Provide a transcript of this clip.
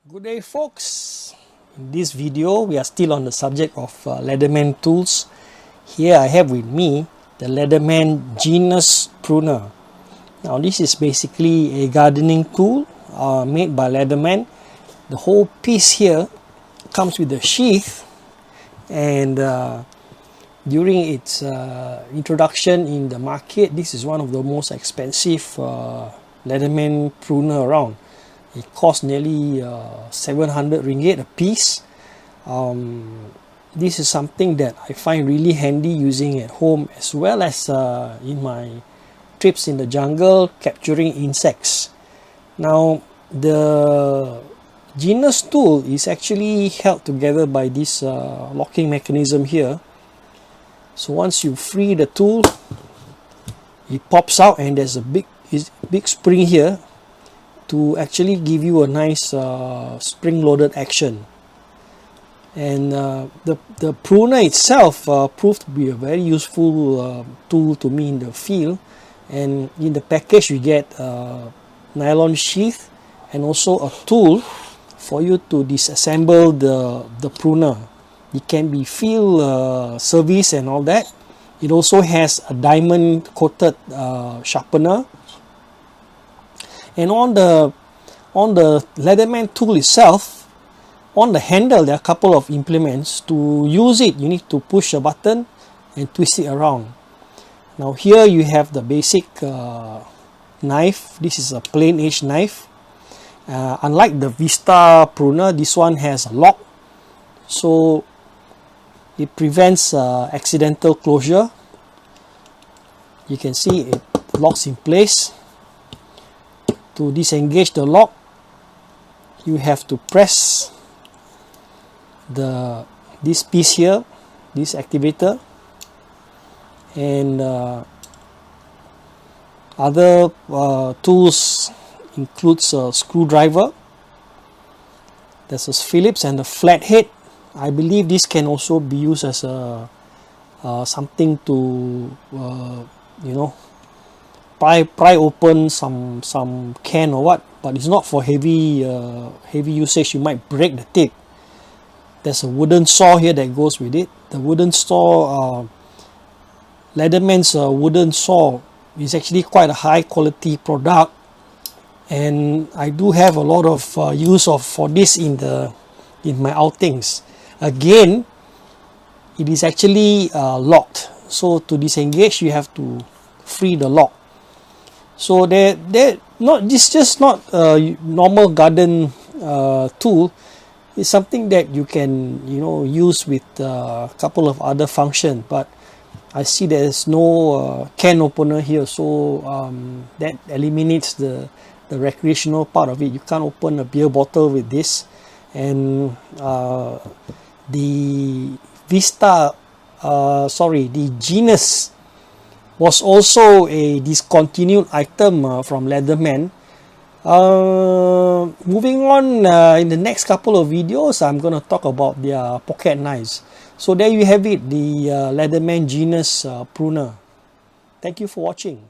Good day folks. In this video we are still on the subject of Leatherman tools. Here I have with me the Leatherman Genus Pruner. Now this is basically a gardening tool made by Leatherman. The whole piece here comes with a sheath, and during its introduction in the market, this is one of the most expensive Leatherman pruner around. It costs nearly 700 ringgit a piece. This is something that I find really handy using at home, as well as in my trips in the jungle capturing insects. Now the Genus tool is actually held together by this locking mechanism here. So once you free the tool, it pops out, and there's a big spring here to actually give you a nice spring-loaded action. And the pruner itself proved to be a very useful tool to me in the field. And in the package you get a nylon sheath and also a tool for you to disassemble the pruner. It can be field service and all that. It also has a diamond coated sharpener. And on the Leatherman tool itself, on the handle there are a couple of implements. To use it, you need to push a button and twist it around. Now here you have the basic knife. This is a plain edge knife. Unlike the Vista pruner, this one has a lock, so it prevents accidental closure. You can see it locks in place. To disengage the lock, you have to press this piece here, this activator, and other tools includes a screwdriver. There's a Phillips and a flathead. I believe this can also be used as a something to pry open some can or what, but it's not for heavy usage. You might break the tip. There's a wooden saw here that goes with it. The wooden saw, Leatherman's wooden saw is actually quite a high quality product, and I do have a lot of use for this in my outings. Again, it is actually locked, so to disengage you have to free the lock. So this just not a normal garden tool. It's something that you can use with a couple of other functions. But I see there's no can opener here, so that eliminates the recreational part of it. You can't open a beer bottle with this. And the Genus was also a discontinued item from Leatherman. Moving on, in the next couple of videos I'm going to talk about their pocket knives. So there you have it, the Leatherman Genus pruner. Thank you for watching.